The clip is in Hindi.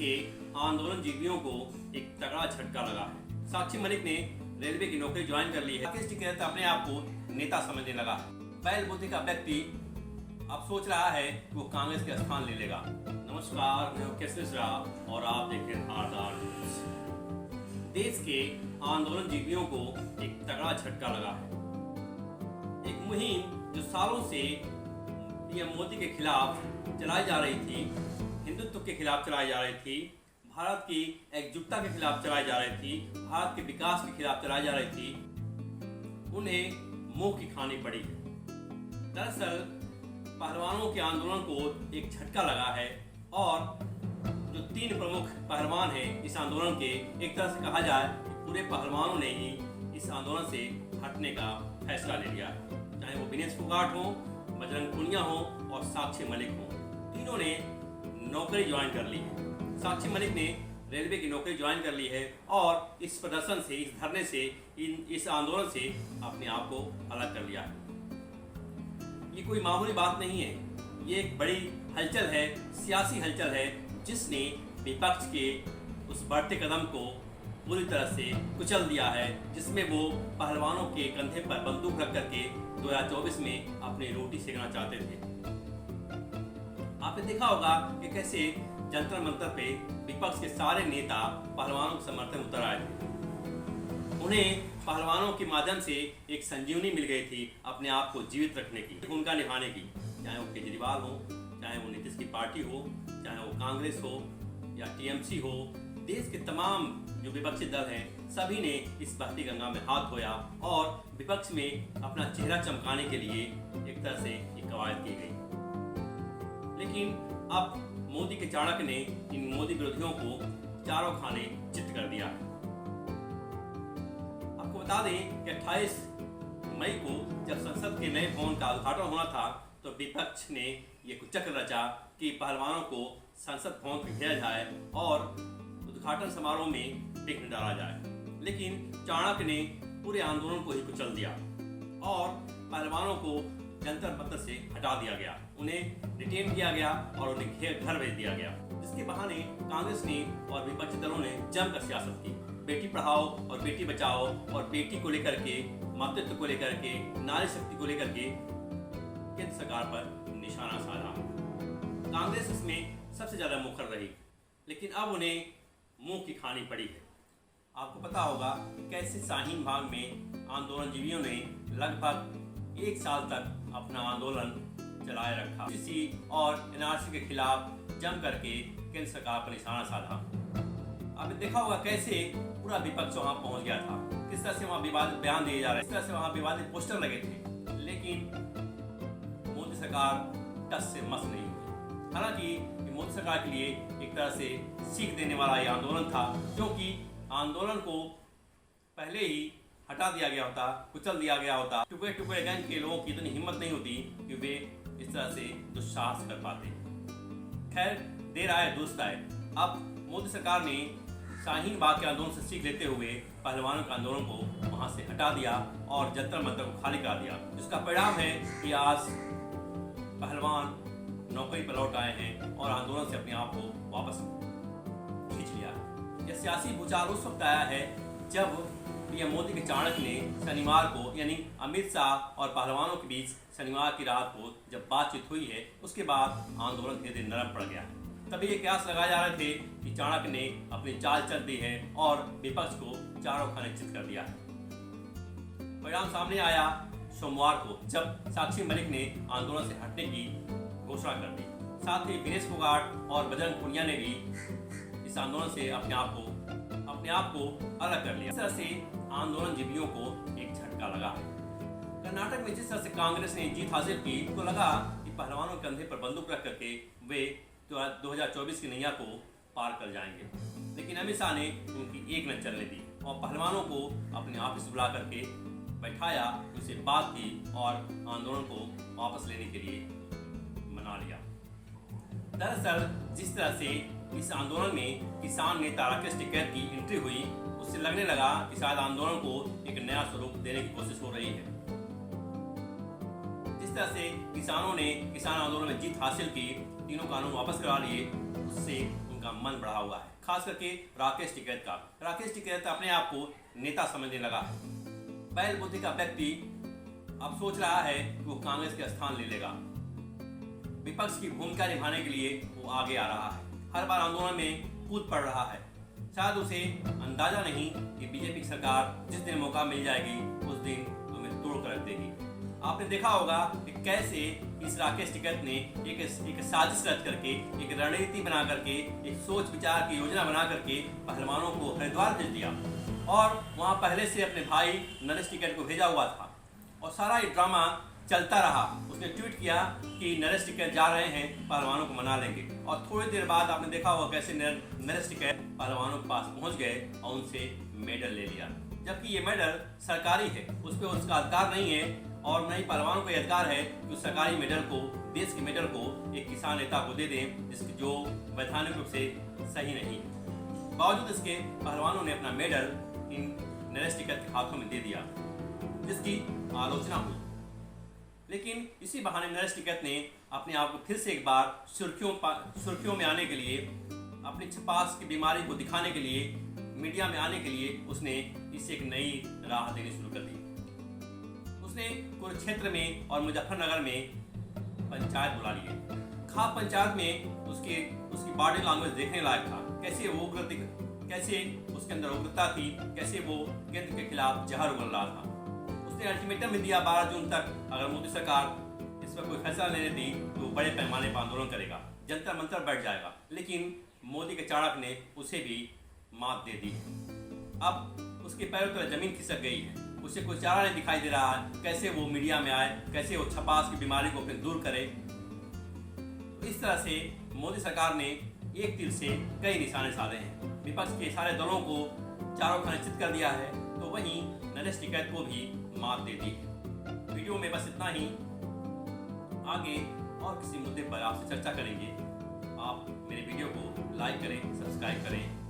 के आंदोलन जीवियों को एक तगड़ा झटका लगा है। साक्षी मलिक ने रेलवे की नौकरी ज्वाइन कर ली है। राकेश टिकैत अपने आप को नेता समझने लगा है। बैल बुद्धि का व्यक्ति अब सोच रहा है कि वो कांग्रेस के स्थान ले लेगा। नमस्कार, मैं हूं केशव मिश्रा और आप देख रहे हैं आधार न्यूज। देश के आंदोलन जीवियों को एक तगड़ा झटका लगा है। एक मुहिम जो सालों से पीएम मोदी के खिलाफ चलाई जा रही थी, हिंदुत्व के खिलाफ चलाई जा रही थी, भारत की एकजुटता के खिलाफ चलाई जा रही थी, भारत के विकास के खिलाफ चलाई जा रही थी, उन्हें मुंह की खानी पड़ी है। दरअसल पहलवानों के आंदोलन को एक झटका लगा है और जो तीन प्रमुख पहलवान हैं इस आंदोलन के, एक तरह से कहा जाए कि पूरे पहलवानों ने ही इस आंदोलन से हटने का फैसला ले लिया है। चाहे वो विनेश फोगाट हो, बजरंग पुनिया हो और साक्षी मलिक हो, तीनों ने नौकरी ज्वाइन कर ली है। साक्षी मलिक ने रेलवे की नौकरी ज्वाइन कर ली है और इस प्रदर्शन से, इस धरने से, इस आंदोलन से अपने आप को अलग कर लिया है। ये कोई मामूली बात नहीं है, ये एक बड़ी हलचल है, सियासी हलचल है, जिसने विपक्ष के उस बढ़ते कदम को पूरी तरह से कुचल दिया है, जिसमें वो पहलवानों के कंधे पर बंदूक रख करके 2024 में अपनी रोटी सेकना चाहते थे। आपने देखा होगा कि कैसे जंतर मंतर पे विपक्ष के सारे नेता पहलवानों के समर्थन उतर आए थे। उन्हें पहलवानों के माध्यम से एक संजीवनी मिल गई थी अपने आप को जीवित रखने की, भूमिका निभाने की। चाहे वो केजरीवाल हो, चाहे वो नीतीश की पार्टी हो, चाहे वो कांग्रेस हो या टीएमसी हो, देश के तमाम जो विपक्षी दल हैं सभी ने इस बहती गंगा में हाथ धोया और विपक्ष में अपना चेहरा चमकाने के लिए एक तरह से एक कवायद की गई। लेकिन अब मोदी के चाणक्य ने इन मोदी विरोधियों को चारों खाने चित कर दिया है। आपको बता दें कि 28 मई को जब संसद के नए भवन का उद्घाटन होना था तो विपक्ष ने ये कुचक्र रचा कि पहलवानों को संसद भवन पर भेजा जाए और उद्घाटन समारोह में विघ्न डाला जाए। लेकिन चाणक्य ने पूरे आंदोलन को ही कुचल दिया और पहलवानों को जंतर मंतर से हटा दिया गया, उन्हें डिटेन किया गया और उन्हें घर भेज दिया गया, जिसके बहाने कांग्रेस ने और विपक्षी दलों ने जमकर सियासत की। बेटी पढ़ाओ और बेटी बचाओ और बेटी को लेकर के, मातृत्व को लेकर के, नारी शक्ति को लेकर के केंद्र सरकार पर निशाना साधा। कांग्रेस इसमें सबसे ज्यादा मुखर रही, लेकिन अब उन्हें मुंह की खानी पड़ी है। आपको पता होगा कि कैसे शाहीन बाग में आंदोलन जीवियों ने लगभग 1 साल तक अपना आंदोलन चलाए रखा, किसी और एनआरसी के खिलाफ जम करके केंद्र सरकार पर निशाना साधा। आपने देखा होगा कैसे पूरा विपक्ष वहां पहुंच गया था, किस तरह से वहां विवादित बयान दिए जा रहे, किस तरह से वहां विवादित पोस्टर लगे थे, लेकिन मोदी सरकार टस से मस नहीं हुई। हालांकि मोदी सरकार के लिए एक तरह से सीख देने वाला ये आंदोलन था, क्योंकि आंदोलन को पहले ही हटा दिया गया होता, कुचल दिया गया होता, टुकड़े टुकड़े गैंग के लोगों की इतनी हिम्मत नहीं होती कि वे इस तरह से दुस्साहस कर पाते। खैर, देर आए दुरुस्त आए। अब मोदी सरकार ने शाहीन बाग के आंदोलन से सीख लेते हुए पहलवानों के आंदोलन को वहां से हटा दिया और जंतर मंतर को खाली कर दिया, जिसका परिणाम है कि आज पहलवान नौकरी पर लौट आए हैं और आंदोलन से अपने आप को वापस खींच लिया है। यह सियासी भूचाल उस वक्त आया है जब पीएम मोदी के चाणक्य ने शनिवार को, यानी अमित शाह और पहलवानों के बीच शनिवार की रात को जब बातचीत हुई है, उसके बाद आंदोलन धीरे धीरे नरम पड़ गया है। तभी ये कयास लगाए जा रहे थे कि चाणक्य ने अपनी चाल चल दी है और विपक्ष को चारों खाने चित कर दिया है। परिणाम सामने आया सोमवार को, जब साक्षी मलिक ने आंदोलन से हटने की घोषणा कर दी। साथ ही विनेश फोगाट और बजरंग पुनिया ने भी इस आंदोलन से अपने आप को अलग कर लिया। इस तरह से आंदोलन जीवियों को एक झटका लगा है। कर्नाटक में जिस तरह से कांग्रेस ने जीत हासिल की, तो लगा कि पहलवानों के कंधे पर बंदूक रख करके वे 2024 की नैया को पार कर जाएंगे, लेकिन अमित शाह ने उनकी एक न चलने दी और पहलवानों को अपने ऑफिस बुला करके बैठाया, उनसे बात की और आंदोलन को वापस लेने के लिए मना लिया। दरअसल जिस तरह से इस आंदोलन में किसान नेता राकेश टिकैत की एंट्री हुई, उससे लगने लगा कि शायद आंदोलन को एक नया स्वरूप देने की कोशिश हो रही है। जिस तरह से किसानों ने किसान आंदोलन में जीत हासिल की, तीनों कानून वापस करा लिए, उससे उनका मन बढ़ा हुआ है, खास करके राकेश टिकैत का। राकेश टिकैत अपने आप को नेता समझने लगा है। बैल बुद्धि का व्यक्ति अब सोच रहा है कि वो कांग्रेस का स्थान ले लेगा। विपक्ष की भूमिका निभाने के लिए वो आगे आ रहा है, हर बार आंदोलन में कूद पड़ रहा है। शायद उसे अंदाजा नहीं कि बीजेपी की सरकार जिस दिन मौका मिल जाएगी उस दिन तुम्हें तोड़ कर रख देगी। आपने देखा होगा कि कैसे इस राकेश टिकैत ने एक साजिश रच करके, एक रणनीति बना करके, एक सोच विचार की योजना बना करके पहलवानों को हरिद्वार भेज दिया और वहां पहले से अपने भाई नरेश टिकैत को भेजा हुआ था और सारा ये ड्रामा चलता रहा। उसने ट्वीट किया कि नरेश टिकैत जा रहे हैं, पहलवानों को मना लेंगे, और थोड़ी देर बाद आपने देखा होगा कैसे नरेश टिकैत पहलवानों के पास पहुंच गए और उनसे मेडल ले लिया, जबकि ये मेडल सरकारी है, उस पर उसका अधिकार नहीं है और न ही पहलवानों का अधिकार है कि उस सरकारी मेडल को, देश के मेडल को एक किसान नेता को दे दें जिसकी जो वैधानिक रूप से सही नहीं है। बावजूद इसके पहलवानों ने अपना मेडल इन नरेश टिकैत के हाथों में दे दिया, जिसकी आलोचना हुई। लेकिन इसी बहाने नरेश टिकैत ने अपने आप को फिर से एक बार सुर्खियों में आने के लिए, अपनी छपास की बीमारी को दिखाने के लिए, मीडिया में आने के लिए उसने इससे एक नई राह देनी शुरू कर दी। उसने कुरुक्षेत्र में और मुजफ्फरनगर में पंचायत बुला लिए। खाप पंचायत में उसकी बॉडी लैंग्वेज देखने लायक था, कैसे उसके अंदर उग्रता थी, कैसे वो केंद्र के खिलाफ जहर उगल रहा था। उसने अल्टीमेटम भी दिया 12 जून तक, अगर मोदी सरकार इस पर कोई फैसला नहीं दी तो बड़े पैमाने पर आंदोलन करेगा, जंतर मंतर बैठ जाएगा। लेकिन मोदी के चाणक्य ने उसे भी मात दे दी। अब उसके पैरों तले जमीन खिसक गई है, उसे कोई चारा नहीं दिखाई दे रहा है कैसे वो मीडिया में आए, कैसे वो छपास की बीमारी को अपने दूर करे। तो इस तरह से मोदी सरकार ने एक तीर से कई निशाने साधे हैं। विपक्ष के सारे दलों को चारों खाने चित कर दिया है, तो वहीं नरेश टिकैत को भी मात दे दी। वीडियो में बस इतना ही, आगे और किसी मुद्दे पर आपसे चर्चा करेंगे। आप मेरे वीडियो को लाइक करें, सब्सक्राइब करें।